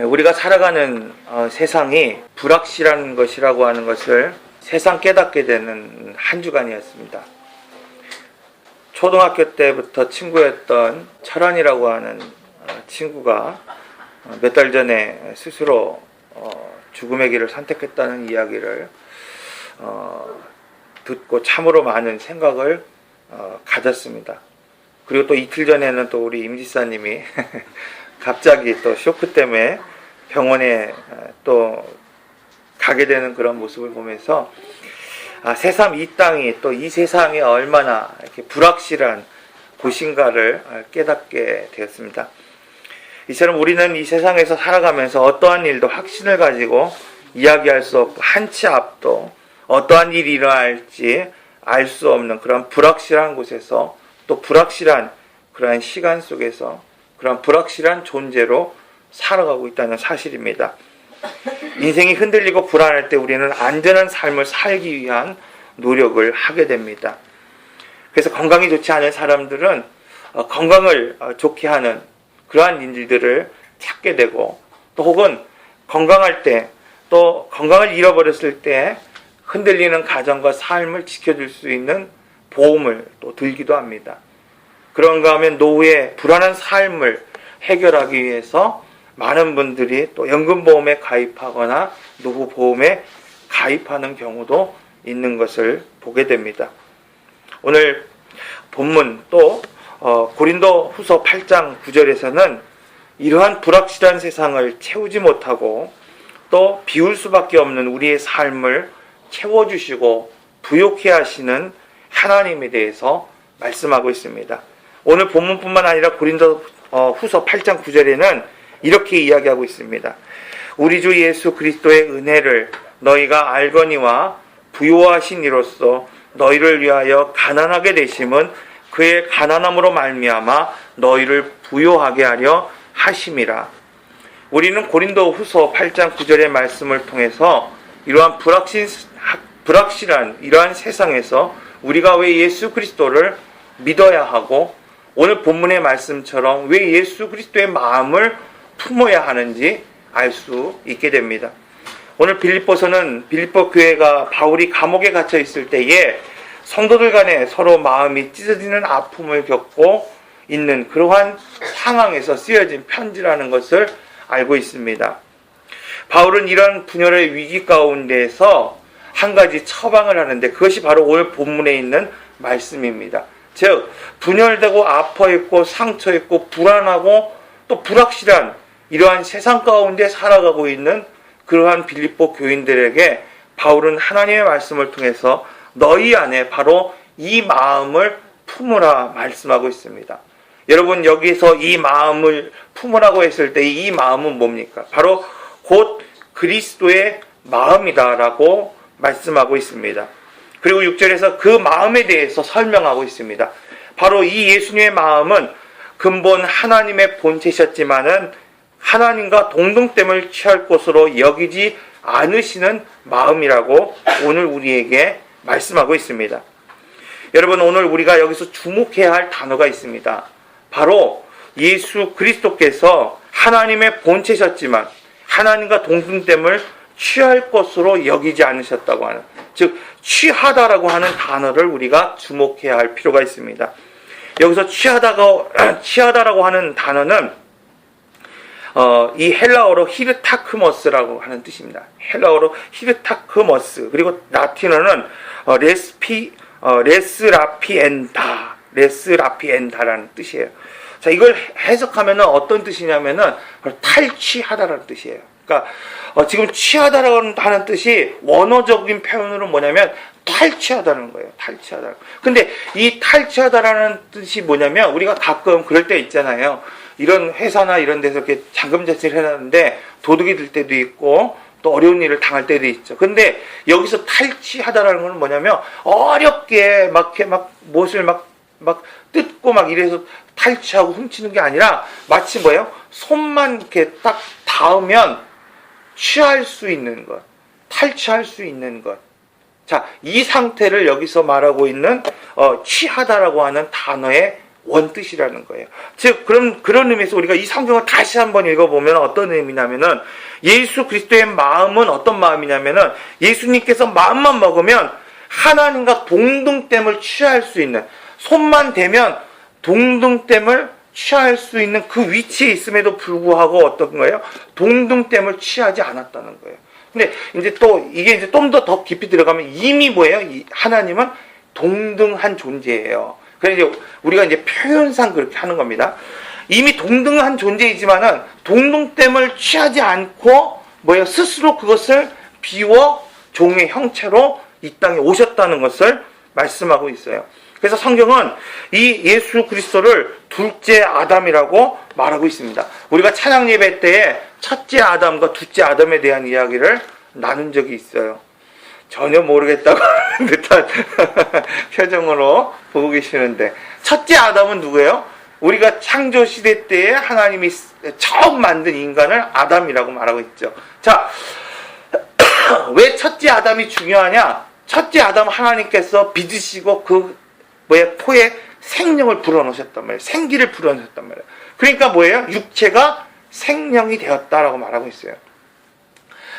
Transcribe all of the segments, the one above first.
우리가 살아가는 세상이 불확실한 것이라고 하는 것을 새삼 깨닫게 되는 한 주간이었습니다. 초등학교 때부터 친구였던 철환이라고 하는 친구가 몇 달 전에 스스로 죽음의 길을 선택했다는 이야기를 듣고 참으로 많은 생각을 가졌습니다. 그리고 또 이틀 전에는 또 우리 임지사님이 갑자기 또 쇼크 때문에 병원에 또 가게 되는 그런 모습을 보면서 새삼 이 땅이 또 이 세상이 얼마나 이렇게 불확실한 곳인가를 깨닫게 되었습니다. 이처럼 우리는 이 세상에서 살아가면서 어떠한 일도 확신을 가지고 이야기할 수 없고 한치 앞도 어떠한 일이 일어날지 알 수 없는 그런 불확실한 곳에서 또 불확실한 그러한 시간 속에서 그런 불확실한 존재로 살아가고 있다는 사실입니다. 인생이 흔들리고 불안할 때 우리는 안전한 삶을 살기 위한 노력을 하게 됩니다. 그래서 건강이 좋지 않은 사람들은 건강을 좋게 하는 그러한 일들을 찾게 되고, 또 혹은 건강할 때, 또 건강을 잃어버렸을 때 흔들리는 가정과 삶을 지켜줄 수 있는 보험을 또 들기도 합니다. 그런가 하면 노후의 불안한 삶을 해결하기 위해서 많은 분들이 또 연금보험에 가입하거나 노후보험에 가입하는 경우도 있는 것을 보게 됩니다. 오늘 본문 또 고린도 후서 8장 9절에서는 이러한 불확실한 세상을 채우지 못하고 또 비울 수밖에 없는 우리의 삶을 채워주시고 부욕해 하시는 하나님에 대해서 말씀하고 있습니다. 오늘 본문뿐만 아니라 고린도 후서 8장 9절에는 이렇게 이야기하고 있습니다. 우리 주 예수 그리스도의 은혜를 너희가 알거니와 부요하신 이로써 너희를 위하여 가난하게 되심은 그의 가난함으로 말미암아 너희를 부요하게 하려 하심이라. 우리는 고린도 후서 8장 9절의 말씀을 통해서 이러한 불확실한 이러한 세상에서 우리가 왜 예수 그리스도를 믿어야 하고 오늘 본문의 말씀처럼 왜 예수 그리스도의 마음을 품어야 하는지 알 수 있게 됩니다. 오늘 빌립보서는 빌립보 교회가 바울이 감옥에 갇혀 있을 때에 성도들 간에 서로 마음이 찢어지는 아픔을 겪고 있는 그러한 상황에서 쓰여진 편지라는 것을 알고 있습니다. 바울은 이런 분열의 위기 가운데에서 한 가지 처방을 하는데 그것이 바로 오늘 본문에 있는 말씀입니다. 즉 분열되고 아파있고 상처있고 불안하고 또 불확실한 이러한 세상 가운데 살아가고 있는 그러한 빌립보 교인들에게 바울은 하나님의 말씀을 통해서 너희 안에 바로 이 마음을 품으라 말씀하고 있습니다. 여러분 여기서 이 마음을 품으라고 했을 때 이 마음은 뭡니까? 바로 곧 그리스도의 마음이다라고 말씀하고 있습니다. 그리고 6절에서 그 마음에 대해서 설명하고 있습니다. 바로 이 예수님의 마음은 근본 하나님의 본체셨지만은 하나님과 동등됨을 취할 것으로 여기지 않으시는 마음이라고 오늘 우리에게 말씀하고 있습니다. 여러분 오늘 우리가 여기서 주목해야 할 단어가 있습니다. 바로 예수 그리스도께서 하나님의 본체셨지만 하나님과 동등됨을 취할 것으로 여기지 않으셨다고 하는, 즉 취하다라고 하는 단어를 우리가 주목해야 할 필요가 있습니다. 여기서 취하다라고 하는 단어는 이 헬라어로 히르타크머스라고 하는 뜻입니다. 헬라어로 히르타크머스, 그리고 라틴어는 레스라피엔다라는 뜻이에요. 자, 이걸 해석하면 어떤 뜻이냐면은 탈취하다라는 뜻이에요. 그러니까 지금 취하다라고 하는 뜻이 원어적인 표현으로 뭐냐면 탈취하다는 거예요. 탈취하다. 근데 이 탈취하다라는 뜻이 뭐냐면 우리가 가끔 그럴 때 있잖아요. 이런 회사나 이런 데서 이렇게 잔금 자체를 해놨는데 도둑이 들 때도 있고 또 어려운 일을 당할 때도 있죠. 근데 여기서 탈취하다라는 건 뭐냐면 어렵게 무엇을 뜯고 이래서 탈취하고 훔치는 게 아니라 마치 뭐예요? 손만 이렇게 딱 닿으면 취할 수 있는 것, 탈취할 수 있는 것. 자, 이 상태를 여기서 말하고 있는 취하다라고 하는 단어의 원뜻이라는 거예요. 즉 그런 의미에서 우리가 이 성경을 다시 한번 읽어보면 어떤 의미냐면은 예수 그리스도의 마음은 어떤 마음이냐면은 예수님께서 마음만 먹으면 하나님과 동등됨을 취할 수 있는, 손만 대면 동등됨을 취할 수 있는 그 위치에 있음에도 불구하고 어떤 거예요? 동등됨을 취하지 않았다는 거예요. 근데 이제 또 이게 이제 좀 더 깊이 들어가면 이미 뭐예요? 하나님은 동등한 존재예요. 그래서 이제 우리가 이제 표현상 그렇게 하는 겁니다. 이미 동등한 존재이지만은 동등됨을 취하지 않고 뭐예요? 스스로 그것을 비워 종의 형체로 이 땅에 오셨다는 것을 말씀하고 있어요. 그래서 성경은 이 예수 그리스도를 둘째 아담이라고 말하고 있습니다. 우리가 찬양 예배 때에 첫째 아담과 둘째 아담에 대한 이야기를 나눈 적이 있어요. 전혀 모르겠다고 하는 듯한 표정으로 보고 계시는데, 첫째 아담은 누구예요? 우리가 창조 시대 때에 하나님이 처음 만든 인간을 아담이라고 말하고 있죠. 자, 왜 첫째 아담이 중요하냐? 첫째 아담 하나님께서 빚으시고 포에 생명을 불어넣으셨단 말이에요. 생기를 불어넣으셨단 말이에요. 그러니까 뭐예요? 육체가 생명이 되었다라고 말하고 있어요.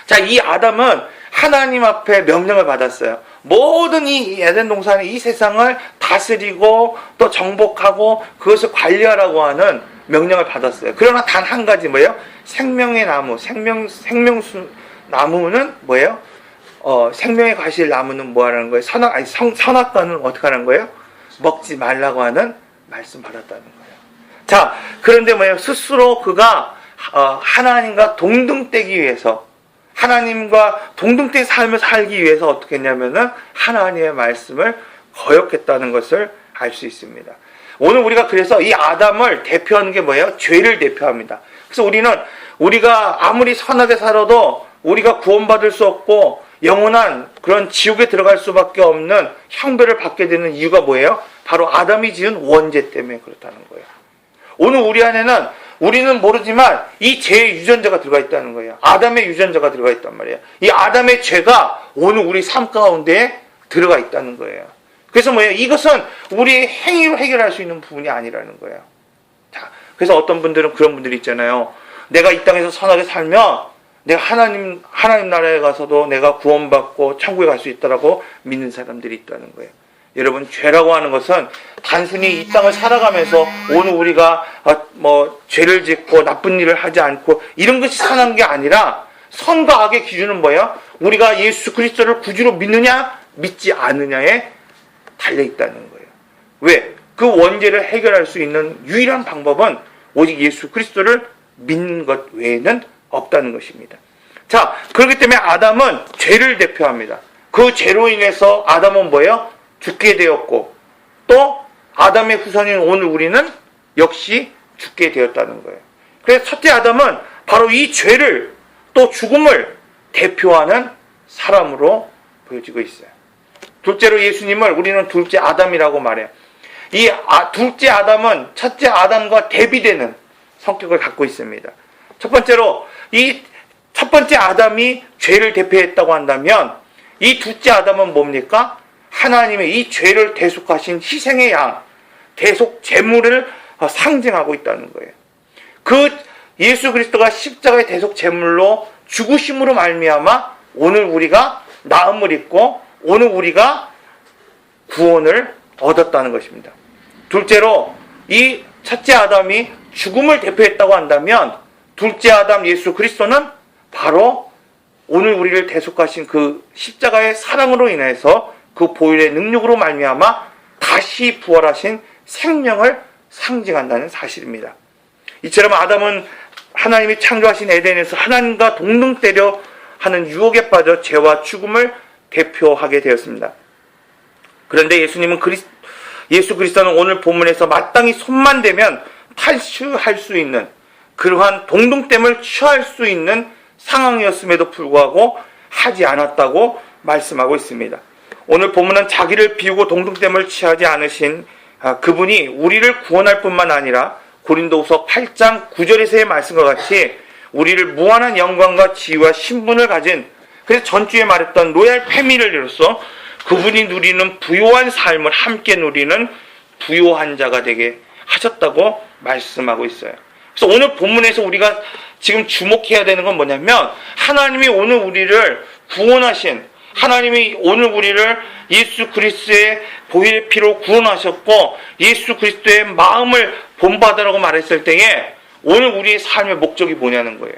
자, 이 아담은 하나님 앞에 명령을 받았어요. 모든 이 에덴 동산의 이 세상을 다스리고 또 정복하고 그것을 관리하라고 하는 명령을 받았어요. 그러나 단 한 가지 뭐예요? 생명의 나무, 생명수 나무는 뭐예요? 생명의 과실 나무는 뭐 하라는 거예요? 선악과는 어떻게 하는 거예요? 먹지 말라고 하는 말씀 받았다는 거예요. 자, 그런데 뭐예요? 스스로 그가 하나님과 동등되기 위해서, 하나님과 동등된 삶을 살기 위해서 어떻게 했냐면은 하나님의 말씀을 거역했다는 것을 알 수 있습니다. 오늘 우리가 그래서 이 아담을 대표하는 게 뭐예요? 죄를 대표합니다. 그래서 우리가 아무리 선하게 살아도 우리가 구원받을 수 없고 영원한 그런 지옥에 들어갈 수밖에 없는 형벌을 받게 되는 이유가 뭐예요? 바로 아담이 지은 원죄 때문에 그렇다는 거예요. 오늘 우리 안에는 우리는 모르지만 이 죄의 유전자가 들어가 있다는 거예요. 아담의 유전자가 들어가 있단 말이에요. 이 아담의 죄가 오늘 우리 삶 가운데 들어가 있다는 거예요. 그래서 뭐예요? 이것은 우리의 행위로 해결할 수 있는 부분이 아니라는 거예요. 자, 그래서 어떤 분들은 그런 분들이 있잖아요. 내가 이 땅에서 선하게 살면 내가 하나님 나라에 가서도 내가 구원받고 천국에 갈 수 있다라고 믿는 사람들이 있다는 거예요. 여러분, 죄라고 하는 것은 단순히 이 땅을 살아가면서 오늘 우리가 죄를 짓고 나쁜 일을 하지 않고 이런 것이 선한 게 아니라, 선과 악의 기준은 뭐예요? 우리가 예수 그리스도를 구주로 믿느냐 믿지 않느냐에 달려 있다는 거예요. 왜? 그 원죄를 해결할 수 있는 유일한 방법은 오직 예수 그리스도를 믿는 것 외에는 없다는 것입니다. 자, 그렇기 때문에 아담은 죄를 대표합니다. 그 죄로 인해서 아담은 뭐예요? 죽게 되었고, 또 아담의 후손인 오늘 우리는 역시 죽게 되었다는 거예요. 그래서 첫째 아담은 바로 이 죄를 또 죽음을 대표하는 사람으로 보여지고 있어요. 둘째로 예수님을 우리는 둘째 아담이라고 말해요. 이 둘째 아담은 첫째 아담과 대비되는 성격을 갖고 있습니다. 첫 번째로 이 첫 번째 아담이 죄를 대표했다고 한다면, 이 둘째 아담은 뭡니까? 하나님의 이 죄를 대속하신 희생의 양, 대속 제물을 상징하고 있다는 거예요. 그 예수 그리스도가 십자가의 대속 제물로 죽으심으로 말미암아 오늘 우리가 나음을 입고 오늘 우리가 구원을 얻었다는 것입니다. 둘째로 이 첫째 아담이 죽음을 대표했다고 한다면, 둘째 아담 예수 그리스도는 바로 오늘 우리를 대속하신 그 십자가의 사랑으로 인해서 그 보혈의 능력으로 말미암아 다시 부활하신 생명을 상징한다는 사실입니다. 이처럼 아담은 하나님이 창조하신 에덴에서 하나님과 동등되려 하는 유혹에 빠져 죄와 죽음을 대표하게 되었습니다. 그런데 예수 그리스도는 오늘 본문에서 마땅히 손만 대면 탈취할 수 있는 그러한 동등됨을 취할 수 있는 상황이었음에도 불구하고 하지 않았다고 말씀하고 있습니다. 오늘 본문은 자기를 비우고 동등됨을 취하지 않으신 그분이 우리를 구원할 뿐만 아니라 고린도후서 8장 9절에서의 말씀과 같이 우리를 무한한 영광과 지위와 신분을 가진, 그래서 전주에 말했던 로얄 패밀리로서 그분이 누리는 부요한 삶을 함께 누리는 부요한 자가 되게 하셨다고 말씀하고 있어요. 그래서 오늘 본문에서 우리가 지금 주목해야 되는 건 뭐냐면, 하나님이 오늘 우리를 구원하신, 하나님이 오늘 우리를 예수 그리스도의 보혈의 피로 구원하셨고 예수 그리스도의 마음을 본받으라고 말했을 때에 오늘 우리의 삶의 목적이 뭐냐는 거예요.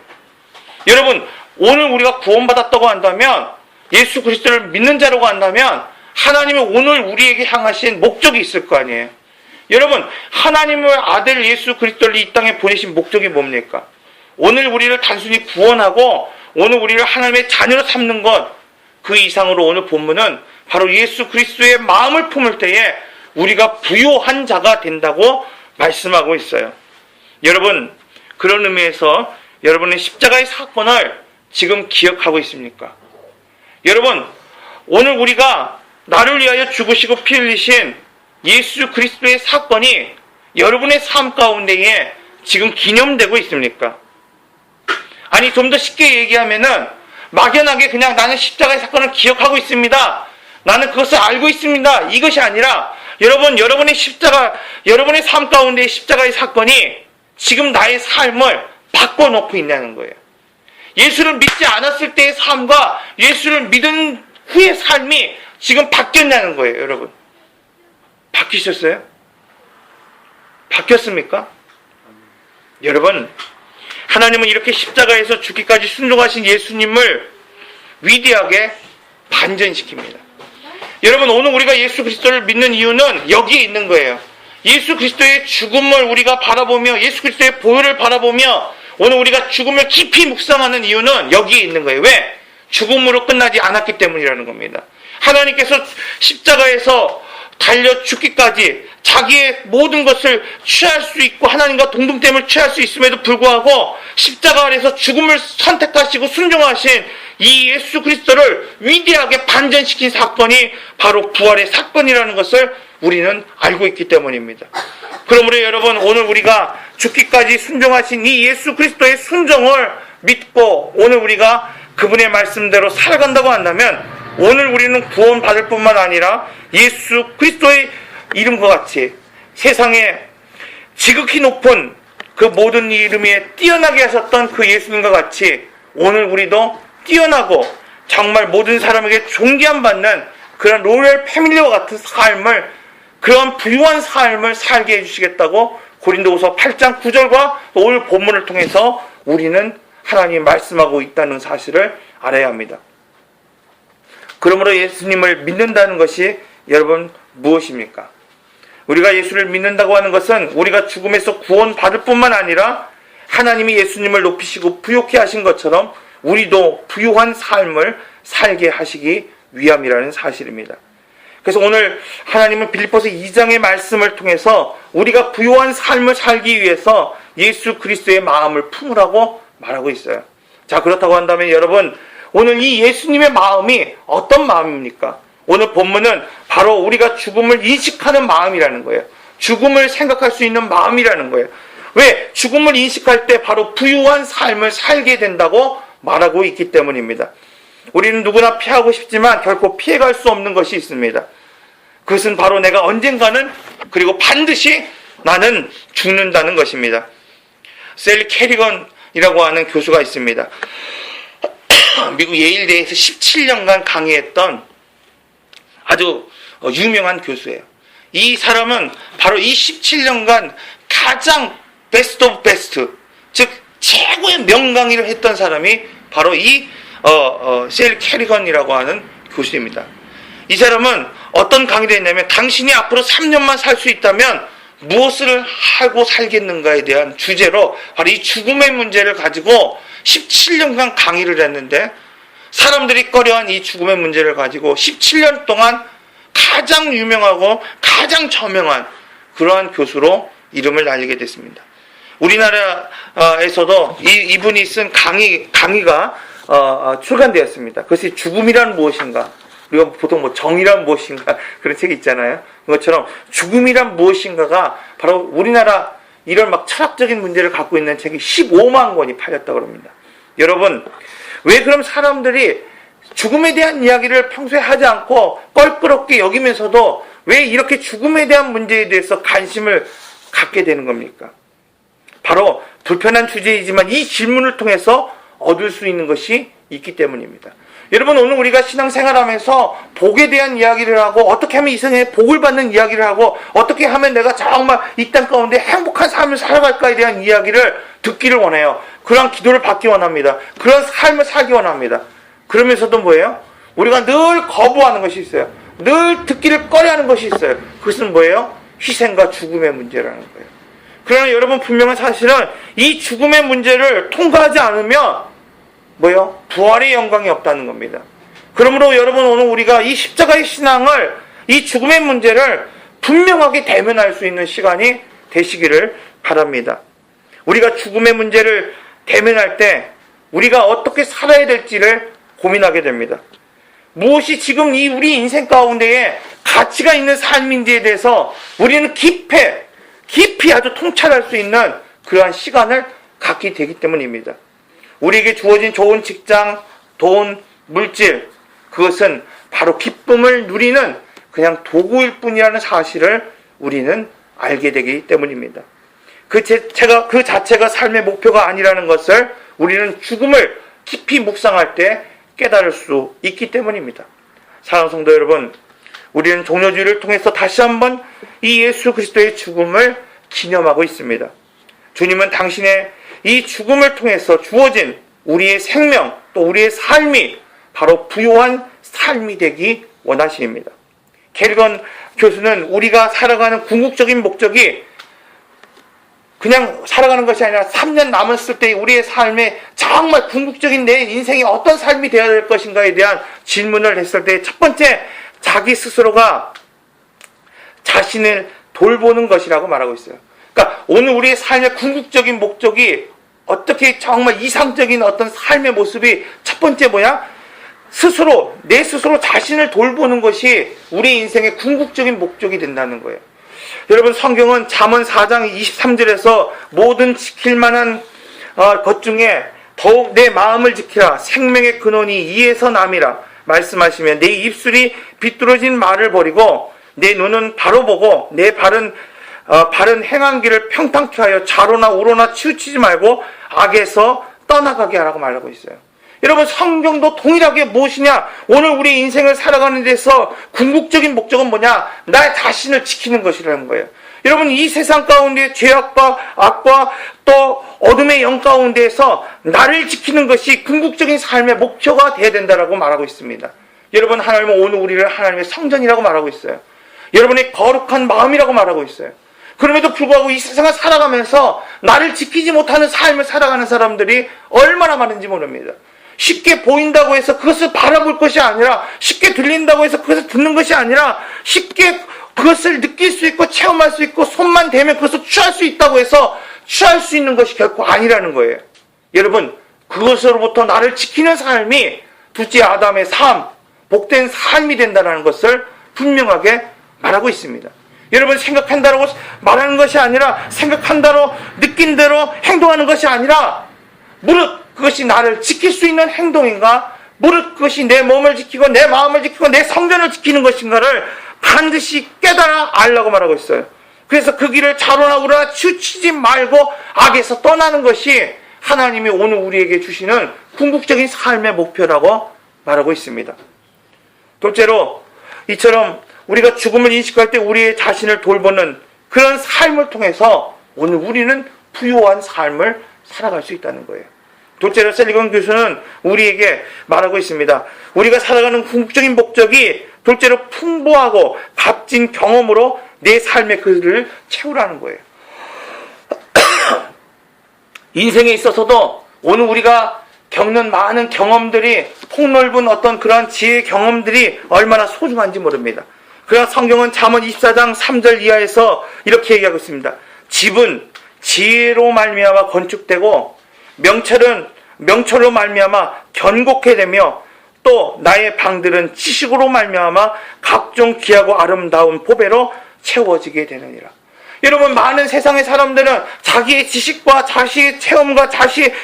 여러분, 오늘 우리가 구원받았다고 한다면, 예수 그리스도를 믿는 자라고 한다면 하나님이 오늘 우리에게 향하신 목적이 있을 거 아니에요. 여러분, 하나님의 아들 예수 그리스도를 이 땅에 보내신 목적이 뭡니까? 오늘 우리를 단순히 구원하고 오늘 우리를 하나님의 자녀로 삼는 것, 그 이상으로 오늘 본문은 바로 예수 그리스도의 마음을 품을 때에 우리가 부요한 자가 된다고 말씀하고 있어요. 여러분, 그런 의미에서 여러분의 십자가의 사건을 지금 기억하고 있습니까? 여러분, 오늘 우리가 나를 위하여 죽으시고 피 흘리신 예수 그리스도의 사건이 여러분의 삶 가운데에 지금 기념되고 있습니까? 아니, 좀 더 쉽게 얘기하면은 막연하게 그냥 나는 십자가의 사건을 기억하고 있습니다, 나는 그것을 알고 있습니다, 이것이 아니라 여러분, 여러분의 십자가, 여러분의 삶 가운데의 십자가의 사건이 지금 나의 삶을 바꿔놓고 있다는 거예요. 예수를 믿지 않았을 때의 삶과 예수를 믿은 후의 삶이 지금 바뀌었냐는 거예요. 여러분, 바뀌셨어요? 바뀌었습니까? 여러분, 하나님은 이렇게 십자가에서 죽기까지 순종하신 예수님을 위대하게 반전시킵니다. 여러분, 오늘 우리가 예수 그리스도를 믿는 이유는 여기에 있는 거예요. 예수 그리스도의 죽음을 우리가 바라보며 예수 그리스도의 보혈을 바라보며 오늘 우리가 죽음을 깊이 묵상하는 이유는 여기에 있는 거예요. 왜? 죽음으로 끝나지 않았기 때문이라는 겁니다. 하나님께서 십자가에서 달려 죽기까지 자기의 모든 것을 취할 수 있고 하나님과 동등됨을 취할 수 있음에도 불구하고 십자가 아래서 죽음을 선택하시고 순종하신 이 예수 그리스도를 위대하게 반전시킨 사건이 바로 부활의 사건이라는 것을 우리는 알고 있기 때문입니다. 그러므로 여러분, 오늘 우리가 죽기까지 순종하신 이 예수 그리스도의 순종을 믿고 오늘 우리가 그분의 말씀대로 살아간다고 한다면 오늘 우리는 구원받을 뿐만 아니라 예수 그리스도의 이름과 같이 세상에 지극히 높은 그 모든 이름에 뛰어나게 하셨던 그 예수님과 같이 오늘 우리도 뛰어나고 정말 모든 사람에게 존귀함 받는 그런 로열 패밀리와 같은 삶을, 그런 부유한 삶을 살게 해주시겠다고 고린도후서 8장 9절과 오늘 본문을 통해서 우리는 하나님이 말씀하고 있다는 사실을 알아야 합니다. 그러므로 예수님을 믿는다는 것이 여러분 무엇입니까? 우리가 예수를 믿는다고 하는 것은 우리가 죽음에서 구원받을 뿐만 아니라 하나님이 예수님을 높이시고 부요케 하신 것처럼 우리도 부유한 삶을 살게 하시기 위함이라는 사실입니다. 그래서 오늘 하나님은 빌립보서 2장의 말씀을 통해서 우리가 부유한 삶을 살기 위해서 예수 그리스도의 마음을 품으라고 말하고 있어요. 자, 그렇다고 한다면 여러분, 오늘 이 예수님의 마음이 어떤 마음입니까? 오늘 본문은 바로 우리가 죽음을 인식하는 마음이라는 거예요. 죽음을 생각할 수 있는 마음이라는 거예요. 왜? 죽음을 인식할 때 바로 부유한 삶을 살게 된다고 말하고 있기 때문입니다. 우리는 누구나 피하고 싶지만 결코 피해갈 수 없는 것이 있습니다. 그것은 바로 내가 언젠가는, 그리고 반드시 나는 죽는다는 것입니다. 셀리 캐리건이라고 하는 교수가 있습니다. 미국 예일대에서 17년간 강의했던 아주 유명한 교수예요. 이 사람은 바로 이 17년간 가장 베스트 오브 베스트, 즉 최고의 명강의를 했던 사람이 바로 이 셀 캐리건이라고 하는 교수입니다. 이 사람은 어떤 강의를 했냐면, 당신이 앞으로 3년만 살 수 있다면 무엇을 하고 살겠는가에 대한 주제로 바로 이 죽음의 문제를 가지고 17년간 강의를 했는데, 사람들이 꺼려한 이 죽음의 문제를 가지고 17년 동안 가장 유명하고 가장 저명한 그러한 교수로 이름을 날리게 됐습니다. 우리나라에서도 이분이 쓴 강의가 출간되었습니다. 그것이 죽음이란 무엇인가, 우리가 보통 정의란 무엇인가 그런 책이 있잖아요. 그것처럼 죽음이란 무엇인가가 바로 우리나라 이런 막 철학적인 문제를 갖고 있는 책이 15만 권이 팔렸다고 합니다. 여러분, 왜 그럼 사람들이 죽음에 대한 이야기를 평소에 하지 않고 껄끄럽게 여기면서도 왜 이렇게 죽음에 대한 문제에 대해서 관심을 갖게 되는 겁니까? 바로 불편한 주제이지만 이 질문을 통해서 얻을 수 있는 것이 있기 때문입니다. 여러분, 오늘 우리가 신앙생활하면서 복에 대한 이야기를 하고, 어떻게 하면 이 세상에 복을 받는 이야기를 하고, 어떻게 하면 내가 정말 이 땅 가운데 행복한 삶을 살아갈까에 대한 이야기를 듣기를 원해요. 그런 기도를 받기 원합니다. 그런 삶을 살기 원합니다. 그러면서도 뭐예요? 우리가 늘 거부하는 것이 있어요. 늘 듣기를 꺼려하는 것이 있어요. 그것은 뭐예요? 희생과 죽음의 문제라는 거예요. 그러나 여러분, 분명한 사실은 이 죽음의 문제를 통과하지 않으면 뭐요? 부활의 영광이 없다는 겁니다. 그러므로 여러분, 오늘 우리가 이 십자가의 신앙을, 이 죽음의 문제를 분명하게 대면할 수 있는 시간이 되시기를 바랍니다. 우리가 죽음의 문제를 대면할 때 우리가 어떻게 살아야 될지를 고민하게 됩니다. 무엇이 지금 이 우리 인생 가운데에 가치가 있는 삶인지에 대해서 우리는 깊이 아주 통찰할 수 있는 그러한 시간을 갖게 되기 때문입니다. 우리에게 주어진 좋은 직장, 돈, 물질, 그것은 바로 기쁨을 누리는 그냥 도구일 뿐이라는 사실을 우리는 알게 되기 때문입니다. 그 자체가 삶의 목표가 아니라는 것을 우리는 죽음을 깊이 묵상할 때 깨달을 수 있기 때문입니다. 사랑하는 성도 여러분, 우리는 종려주의를 통해서 다시 한번 이 예수 그리스도의 죽음을 기념하고 있습니다. 주님은 당신의 이 죽음을 통해서 주어진 우리의 생명, 또 우리의 삶이 바로 부요한 삶이 되기 원하십니다. 게르건 교수는 우리가 살아가는 궁극적인 목적이 그냥 살아가는 것이 아니라 3년 남았을 때 우리의 삶에 정말 궁극적인 내 인생이 어떤 삶이 되어야 될 것인가에 대한 질문을 했을 때 첫 번째, 자기 스스로가 자신을 돌보는 것이라고 말하고 있어요. 그러니까 오늘 우리의 삶의 궁극적인 목적이 어떻게 정말 이상적인 어떤 삶의 모습이 첫 번째 뭐야? 내 스스로 자신을 돌보는 것이 우리 인생의 궁극적인 목적이 된다는 거예요. 여러분, 성경은 잠언 4장 23절에서 모든 지킬 만한 것 중에 더욱 내 마음을 지키라. 생명의 근원이 이에서 남이라 말씀하시면 내 입술이 비뚤어진 말을 버리고 내 눈은 바로 보고 내 바른 행한 길을 평탄케 하여 좌로나 우로나 치우치지 말고 악에서 떠나가게 하라고 말하고 있어요. 여러분, 성경도 동일하게 무엇이냐? 오늘 우리 인생을 살아가는 데서 궁극적인 목적은 뭐냐? 나의 자신을 지키는 것이라는 거예요. 여러분, 이 세상 가운데 죄악과 악과 또 어둠의 영 가운데에서 나를 지키는 것이 궁극적인 삶의 목표가 되어야 된다라고 말하고 있습니다. 여러분, 하나님은 오늘 우리를 하나님의 성전이라고 말하고 있어요. 여러분의 거룩한 마음이라고 말하고 있어요. 그럼에도 불구하고 이 세상을 살아가면서 나를 지키지 못하는 삶을 살아가는 사람들이 얼마나 많은지 모릅니다. 쉽게 보인다고 해서 그것을 바라볼 것이 아니라, 쉽게 들린다고 해서 그것을 듣는 것이 아니라, 쉽게 그것을 느낄 수 있고 체험할 수 있고 손만 대면 그것을 취할 수 있다고 해서 취할 수 있는 것이 결코 아니라는 거예요. 여러분, 그것으로부터 나를 지키는 삶이 둘째 아담의 삶, 복된 삶이 된다는 것을 분명하게 말하고 있습니다. 여러분, 생각한다고 말하는 것이 아니라, 생각한다로 느낀 대로 행동하는 것이 아니라, 무릇 그것이 나를 지킬 수 있는 행동인가, 무릇 그것이 내 몸을 지키고 내 마음을 지키고 내 성전을 지키는 것인가를 반드시 깨달아 알라고 말하고 있어요. 그래서 그 길을 좌로나 우로나 치우치지 말고 악에서 떠나는 것이 하나님이 오늘 우리에게 주시는 궁극적인 삶의 목표라고 말하고 있습니다. 둘째로, 이처럼 우리가 죽음을 인식할 때 우리의 자신을 돌보는 그런 삶을 통해서 오늘 우리는 부요한 삶을 살아갈 수 있다는 거예요. 둘째로, 셀리건 교수는 우리에게 말하고 있습니다. 우리가 살아가는 궁극적인 목적이 둘째로 풍부하고 값진 경험으로 내 삶의 그를 채우라는 거예요. 인생에 있어서도 오늘 우리가 겪는 많은 경험들이, 폭넓은 어떤 그러한 지혜의 경험들이 얼마나 소중한지 모릅니다. 그러나 성경은 잠언 24장 3절 이하에서 이렇게 얘기하고 있습니다. 집은 지혜로 말미암아 건축되고 명철로 말미암아 견고케 되며 또 나의 방들은 지식으로 말미암아 각종 귀하고 아름다운 보배로 채워지게 되느니라. 여러분, 많은 세상의 사람들은 자기의 지식과 자신의 체험과 자신의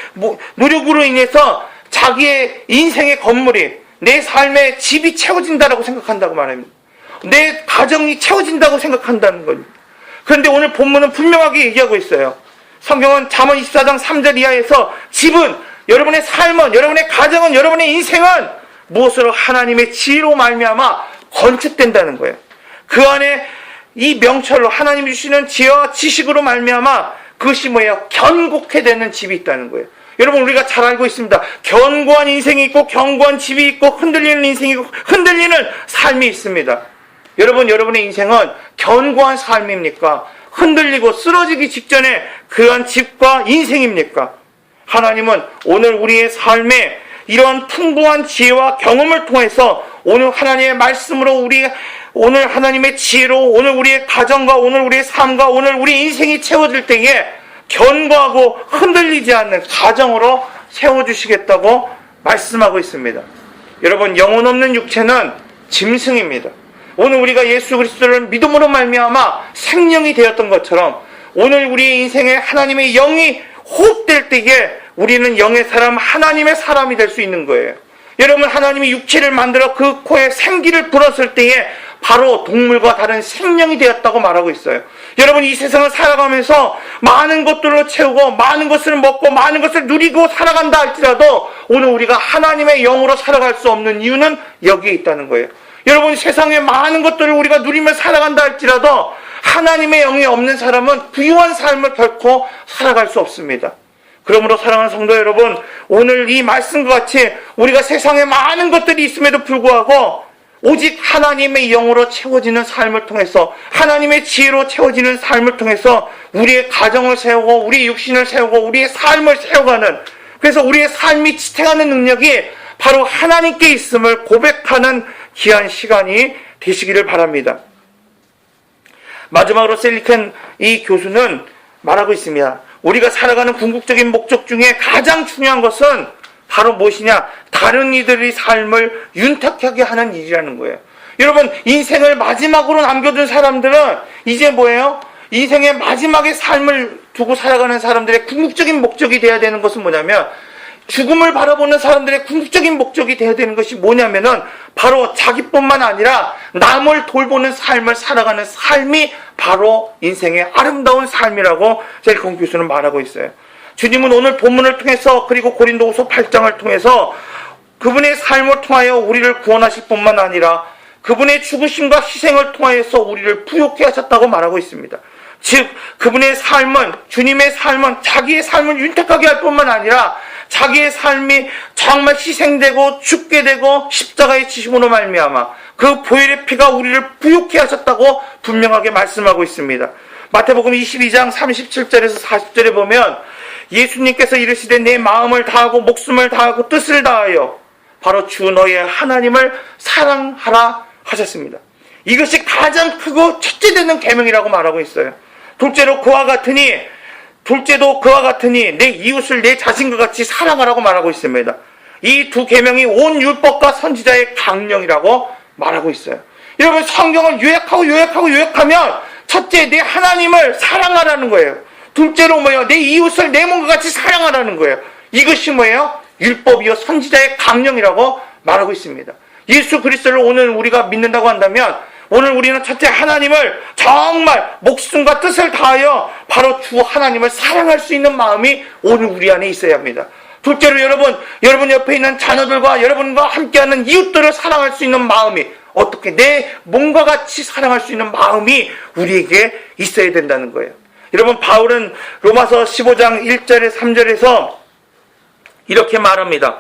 노력으로 인해서 자기의 인생의 건물이, 내 삶의 집이 채워진다라고 생각한다고 말합니다. 내 가정이 채워진다고 생각한다는 겁니다. 그런데 오늘 본문은 분명하게 얘기하고 있어요. 성경은 잠언 24장 3절 이하에서 집은, 여러분의 삶은, 여러분의 가정은, 여러분의 인생은 무엇으로? 하나님의 지혜로 말미암아 건축된다는 거예요. 그 안에 이 명철로 하나님이 주시는 지혜와 지식으로 말미암아 그것이 뭐예요? 견고케 되는 집이 있다는 거예요. 여러분, 우리가 잘 알고 있습니다. 견고한 인생이 있고 견고한 집이 있고 흔들리는 인생이 있고 흔들리는 삶이 있습니다. 여러분, 여러분의 인생은 견고한 삶입니까? 흔들리고 쓰러지기 직전에 그러한 집과 인생입니까? 하나님은 오늘 우리의 삶에 이러한 풍부한 지혜와 경험을 통해서 오늘 하나님의 말씀으로 오늘 하나님의 지혜로 오늘 우리의 가정과 오늘 우리의 삶과 오늘 우리 인생이 채워질 때에 견고하고 흔들리지 않는 가정으로 세워주시겠다고 말씀하고 있습니다. 여러분, 영혼 없는 육체는 짐승입니다. 오늘 우리가 예수 그리스도를 믿음으로 말미암아 생명이 되었던 것처럼 오늘 우리의 인생에 하나님의 영이 호흡될 때에 우리는 영의 사람, 하나님의 사람이 될 수 있는 거예요. 여러분, 하나님이 육체를 만들어 그 코에 생기를 불었을 때에 바로 동물과 다른 생명이 되었다고 말하고 있어요. 여러분, 이 세상을 살아가면서 많은 것들로 채우고 많은 것을 먹고 많은 것을 누리고 살아간다 할지라도 오늘 우리가 하나님의 영으로 살아갈 수 없는 이유는 여기에 있다는 거예요. 여러분, 세상에 많은 것들을 우리가 누리며 살아간다 할지라도 하나님의 영이 없는 사람은 부유한 삶을 결코 살아갈 수 없습니다. 그러므로 사랑하는 성도 여러분, 오늘 이 말씀과 같이 우리가 세상에 많은 것들이 있음에도 불구하고 오직 하나님의 영으로 채워지는 삶을 통해서 하나님의 지혜로 채워지는 삶을 통해서 우리의 가정을 세우고 우리의 육신을 세우고 우리의 삶을 세워가는, 그래서 우리의 삶이 지탱하는 능력이 바로 하나님께 있음을 고백하는 귀한 시간이 되시기를 바랍니다. 마지막으로 셀리켄 이 교수는 말하고 있습니다. 우리가 살아가는 궁극적인 목적 중에 가장 중요한 것은 바로 무엇이냐? 다른 이들의 삶을 윤택하게 하는 일이라는 거예요. 여러분, 인생을 마지막으로 남겨둔 사람들은 이제 뭐예요? 인생의 마지막에 삶을 두고 살아가는 사람들의 궁극적인 목적이 돼야 되는 것은 뭐냐면, 죽음을 바라보는 사람들의 궁극적인 목적이 돼야 되는 것이 뭐냐면은 바로 자기뿐만 아니라 남을 돌보는 삶을 살아가는 삶이 바로 인생의 아름다운 삶이라고 셀리켄 교수는 말하고 있어요. 주님은 오늘 본문을 통해서 그리고 고린도후서 8장을 통해서 그분의 삶을 통하여 우리를 구원하실 뿐만 아니라 그분의 죽으심과 희생을 통하여서 우리를 부욕케 하셨다고 말하고 있습니다. 즉 그분의 삶은, 주님의 삶은 자기의 삶을 윤택하게 할 뿐만 아니라 자기의 삶이 정말 희생되고 죽게 되고 십자가의 지심으로 말미암아 그 보혈의 피가 우리를 부욕케 하셨다고 분명하게 말씀하고 있습니다. 마태복음 22장 37절에서 40절에 보면 예수님께서 이르시되 내 마음을 다하고 목숨을 다하고 뜻을 다하여 바로 주 너의 하나님을 사랑하라 하셨습니다. 이것이 가장 크고 첫째 되는 계명이라고 말하고 있어요. 둘째도 그와 같으니 내 이웃을 내 자신과 같이 사랑하라고 말하고 있습니다. 이 두 계명이 온 율법과 선지자의 강령이라고 말하고 있어요. 여러분, 성경을 요약하면 첫째, 내 하나님을 사랑하라는 거예요. 둘째로 뭐예요? 내 이웃을 내 몸과 같이 사랑하라는 거예요. 이것이 뭐예요? 율법이요 선지자의 강령이라고 말하고 있습니다. 예수 그리스도를 오늘 우리가 믿는다고 한다면 오늘 우리는 첫째, 하나님을 정말 목숨과 뜻을 다하여 바로 주 하나님을 사랑할 수 있는 마음이 오늘 우리 안에 있어야 합니다. 둘째로 여러분 옆에 있는 자녀들과 여러분과 함께하는 이웃들을 사랑할 수 있는 마음이, 어떻게 내 몸과 같이 사랑할 수 있는 마음이 우리에게 있어야 된다는 거예요. 여러분, 바울은 로마서 15장 1절에 3절에서 이렇게 말합니다.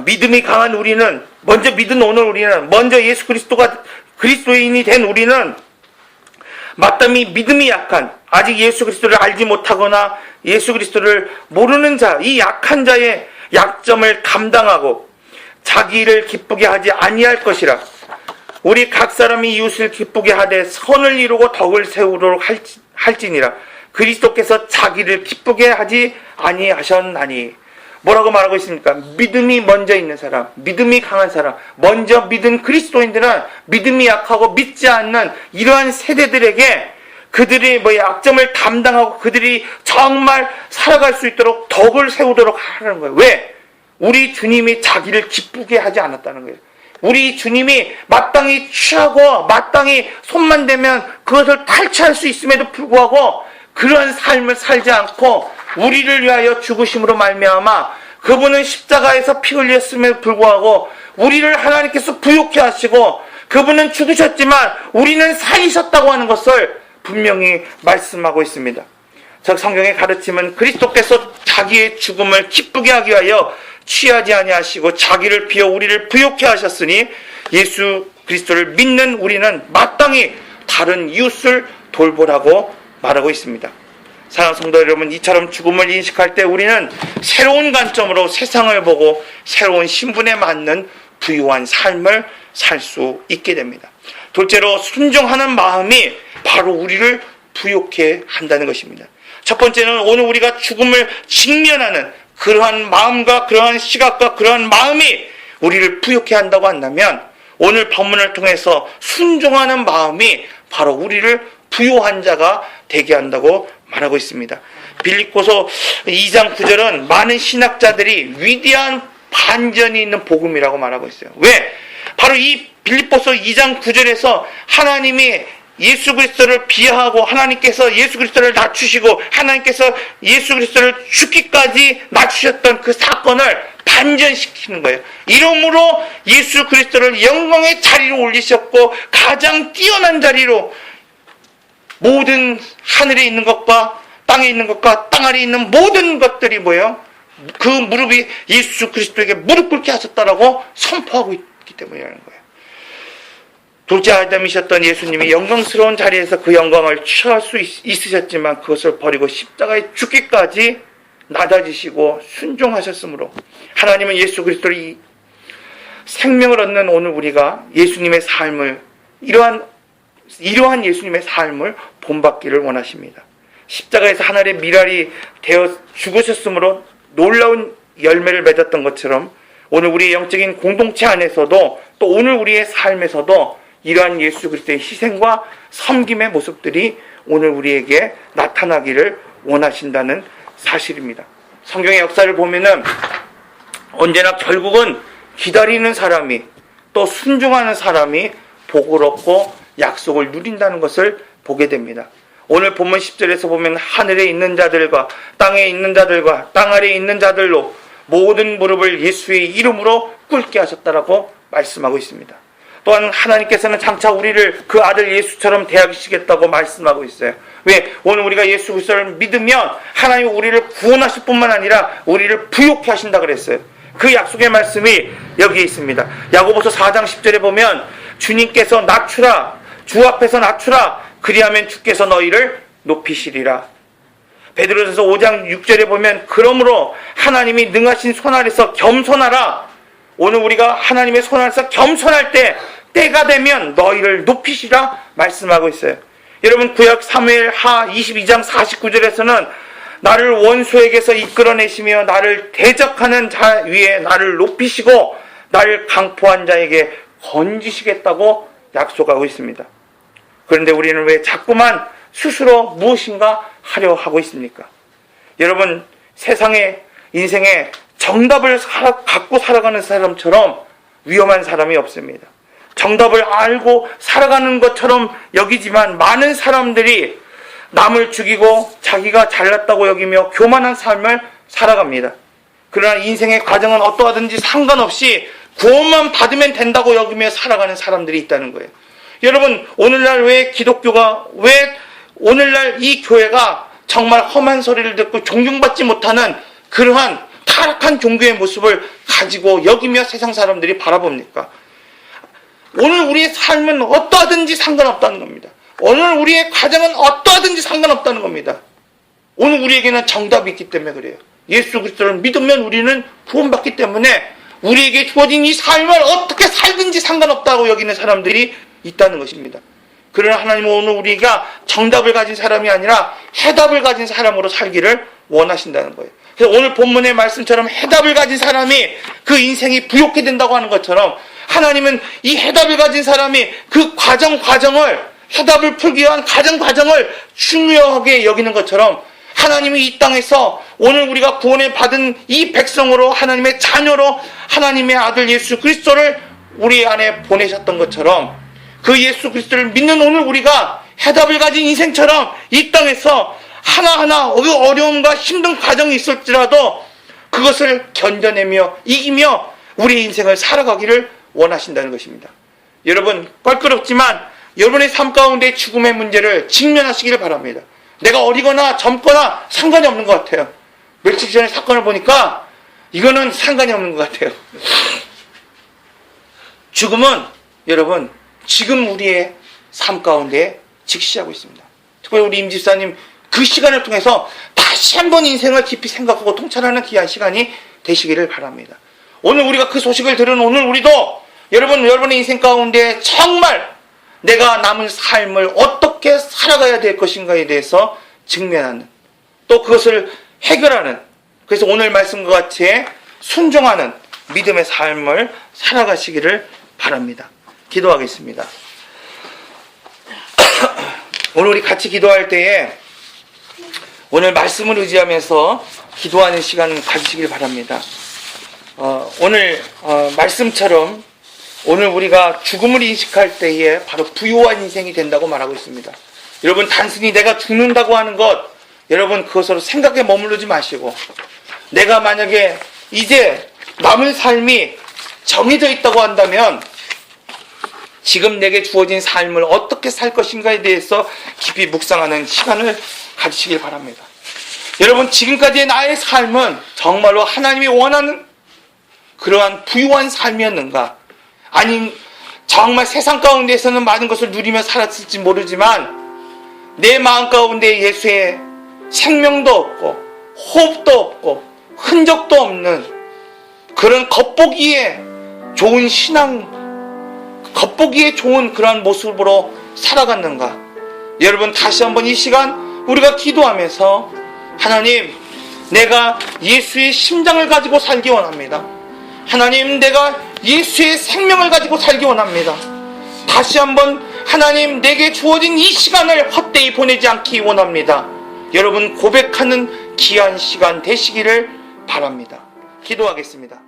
믿음이 강한 우리는, 먼저 믿은 오늘 우리는, 먼저 예수 그리스도가 그리스도인이 된 우리는 마땅히 믿음이 약한, 아직 예수 그리스도를 알지 못하거나 예수 그리스도를 모르는 자, 이 약한 자의 약점을 감당하고 자기를 기쁘게 하지 아니할 것이라. 우리 각 사람이 이웃을 기쁘게 하되 선을 이루고 덕을 세우도록 할지니라. 그리스도께서 자기를 기쁘게 하지 아니하셨나니. 뭐라고 말하고 있습니까? 믿음이 먼저 있는 사람, 믿음이 강한 사람, 먼저 믿은 그리스도인들은 믿음이 약하고 믿지 않는 이러한 세대들에게 그들의 약점을 감당하고 그들이 정말 살아갈 수 있도록 덕을 세우도록 하라는 거예요. 왜? 우리 주님이 자기를 기쁘게 하지 않았다는 거예요. 우리 주님이 마땅히 취하고 마땅히 손만 대면 그것을 탈취할 수 있음에도 불구하고 그런 삶을 살지 않고 우리를 위하여 죽으심으로 말미암아 그분은 십자가에서 피 흘렸음에도 불구하고 우리를 하나님께서 부욕해 하시고 그분은 죽으셨지만 우리는 살리셨다고 하는 것을 분명히 말씀하고 있습니다. 즉 성경의 가르침은 그리스도께서 자기의 죽음을 기쁘게 하기 위하여 취하지 아니하시고 자기를 비워 우리를 부욕해 하셨으니 예수 그리스도를 믿는 우리는 마땅히 다른 이웃을 돌보라고 말하고 있습니다. 사랑하는 성도 여러분, 이처럼 죽음을 인식할 때 우리는 새로운 관점으로 세상을 보고 새로운 신분에 맞는 부유한 삶을 살 수 있게 됩니다. 둘째로 순종하는 마음이 바로 우리를 부욕해 한다는 것입니다. 첫 번째는 오늘 우리가 죽음을 직면하는 그러한 마음과 그러한 시각과 그러한 마음이 우리를 부욕해 한다고 한다면 오늘 본문을 통해서 순종하는 마음이 바로 우리를 부요한 자가 되게 한다고 말하고 있습니다. 빌립보서 2장 9절은 많은 신학자들이 위대한 반전이 있는 복음이라고 말하고 있어요. 왜? 바로 이 빌립보서 2장 9절에서 하나님이 예수 그리스도를 비하하고 하나님께서 예수 그리스도를 낮추시고 하나님께서 예수 그리스도를 죽기까지 낮추셨던 그 사건을 반전시키는 거예요. 이러므로 예수 그리스도를 영광의 자리로 올리셨고 가장 뛰어난 자리로 모든 하늘에 있는 것과 땅에 있는 것과 땅 아래에 있는 모든 것들이 뭐예요? 그 무릎이 예수 그리스도에게 무릎 꿇게 하셨다라고 선포하고 있기 때문이라는 거예요. 둘째 아담이셨던 예수님이 영광스러운 자리에서 그 영광을 취할 수 있으셨지만 그것을 버리고 십자가에 죽기까지 낮아지시고 순종하셨으므로 하나님은 예수 그리스도를 생명을 얻는 오늘 우리가 예수님의 삶을 이러한 예수님의 삶을 본받기를 원하십니다. 십자가에서 하늘의 미랄이 되어 죽으셨으므로 놀라운 열매를 맺었던 것처럼 오늘 우리의 영적인 공동체 안에서도 또 오늘 우리의 삶에서도 이러한 예수 그리스도의 희생과 섬김의 모습들이 오늘 우리에게 나타나기를 원하신다는 사실입니다. 성경의 역사를 보면은 언제나 결국은 기다리는 사람이 또 순종하는 사람이 복을 얻고 약속을 누린다는 것을 보게 됩니다. 오늘 본문 10절에서 보면 하늘에 있는 자들과 땅에 있는 자들과 땅 아래에 있는 자들로 모든 무릎을 예수의 이름으로 꿇게 하셨다라고 말씀하고 있습니다. 또한 하나님께서는 장차 우리를 그 아들 예수처럼 대하시겠다고 말씀하고 있어요. 왜? 오늘 우리가 예수 그리스도를 믿으면 하나님이 우리를 구원하실 뿐만 아니라 우리를 부욕해 하신다 그랬어요. 그 약속의 말씀이 여기에 있습니다. 야고보서 4장 10절에 보면 주님께서 낮추라, 주 앞에서 낮추라, 그리하면 주께서 너희를 높이시리라. 베드로전서 5장 6절에 보면 그러므로 하나님이 능하신 손 아래서 겸손하라. 오늘 우리가 하나님의 손 아래서 겸손할 때 때가 되면 너희를 높이시라 말씀하고 있어요. 여러분 구약 사무엘 하 22장 49절에서는 나를 원수에게서 이끌어내시며 나를 대적하는 자 위에 나를 높이시고 나를 강포한 자에게 건지시겠다고 약속하고 있습니다. 그런데 우리는 왜 자꾸만 스스로 무엇인가 하려 하고 있습니까? 여러분 세상에 인생에 정답을 갖고 살아가는 사람처럼 위험한 사람이 없습니다. 정답을 알고 살아가는 것처럼 여기지만 많은 사람들이 남을 죽이고 자기가 잘났다고 여기며 교만한 삶을 살아갑니다. 그러나 인생의 과정은 어떠하든지 상관없이 구원만 받으면 된다고 여기며 살아가는 사람들이 있다는 거예요. 여러분 오늘날 왜 기독교가 왜 오늘날 이 교회가 정말 험한 소리를 듣고 존경받지 못하는 그러한 타락한 종교의 모습을 가지고 여기며 세상 사람들이 바라봅니까? 오늘 우리의 삶은 어떠하든지 상관없다는 겁니다. 오늘 우리의 과정은 어떠하든지 상관없다는 겁니다. 오늘 우리에게는 정답이 있기 때문에 그래요. 예수 그리스도를 믿으면 우리는 구원받기 때문에 우리에게 주어진 이 삶을 어떻게 살든지 상관없다고 여기는 사람들이 있다는 것입니다. 그러나 하나님은 오늘 우리가 정답을 가진 사람이 아니라 해답을 가진 사람으로 살기를 원하신다는 거예요. 그래서 오늘 본문의 말씀처럼 해답을 가진 사람이 그 인생이 부욕해 된다고 하는 것처럼 하나님은 이 해답을 가진 사람이 그 과정을 해답을 풀기 위한 과정을 중요하게 여기는 것처럼 하나님이 이 땅에서 오늘 우리가 구원을 받은 이 백성으로 하나님의 자녀로 하나님의 아들 예수 그리스도를 우리 안에 보내셨던 것처럼 그 예수 그리스도를 믿는 오늘 우리가 해답을 가진 인생처럼 이 땅에서 하나하나 어려움과 힘든 과정이 있을지라도 그것을 견뎌내며 이기며 우리 인생을 살아가기를 원하신다는 것입니다. 여러분, 껄끄럽지만 여러분의 삶 가운데 죽음의 문제를 직면하시기를 바랍니다. 내가 어리거나 젊거나 상관이 없는 것 같아요. 며칠 전에 사건을 보니까 이거는 상관이 없는 것 같아요. 죽음은 여러분 지금 우리의 삶 가운데 직시하고 있습니다. 특별히 우리 임 집사님 그 시간을 통해서 다시 한번 인생을 깊이 생각하고 통찰하는 귀한 시간이 되시기를 바랍니다. 오늘 우리가 그 소식을 들은 오늘 우리도 여러분의 인생 가운데 정말 내가 남은 삶을 어떻게 살아가야 될 것인가에 대해서 직면하는, 또 그것을 해결하는, 그래서 오늘 말씀과 같이 순종하는 믿음의 삶을 살아가시기를 바랍니다. 기도하겠습니다. 오늘 우리 같이 기도할 때에 오늘 말씀을 의지하면서 기도하는 시간 가지시길 바랍니다. 오늘 말씀처럼 오늘 우리가 죽음을 인식할 때에 바로 부유한 인생이 된다고 말하고 있습니다. 여러분, 단순히 내가 죽는다고 하는 것, 여러분 그것으로 생각에 머무르지 마시고, 내가 만약에 이제 남은 삶이 정해져 있다고 한다면 지금 내게 주어진 삶을 어떻게 살 것인가에 대해서 깊이 묵상하는 시간을 가지시길 바랍니다. 여러분, 지금까지의 나의 삶은 정말로 하나님이 원하는 그러한 부유한 삶이었는가? 아니, 정말 세상 가운데에서는 많은 것을 누리며 살았을지 모르지만 내 마음 가운데 예수의 생명도 없고 호흡도 없고 흔적도 없는 그런 겉보기에 좋은 신앙, 겉보기에 좋은 그러한 모습으로 살아갔는가? 여러분, 다시 한번 이 시간 우리가 기도하면서 하나님, 내가 예수의 심장을 가지고 살기 원합니다. 하나님, 내가 예수의 생명을 가지고 살기 원합니다. 다시 한번 하나님, 내게 주어진 이 시간을 헛되이 보내지 않기 원합니다. 여러분, 고백하는 귀한 시간 되시기를 바랍니다. 기도하겠습니다.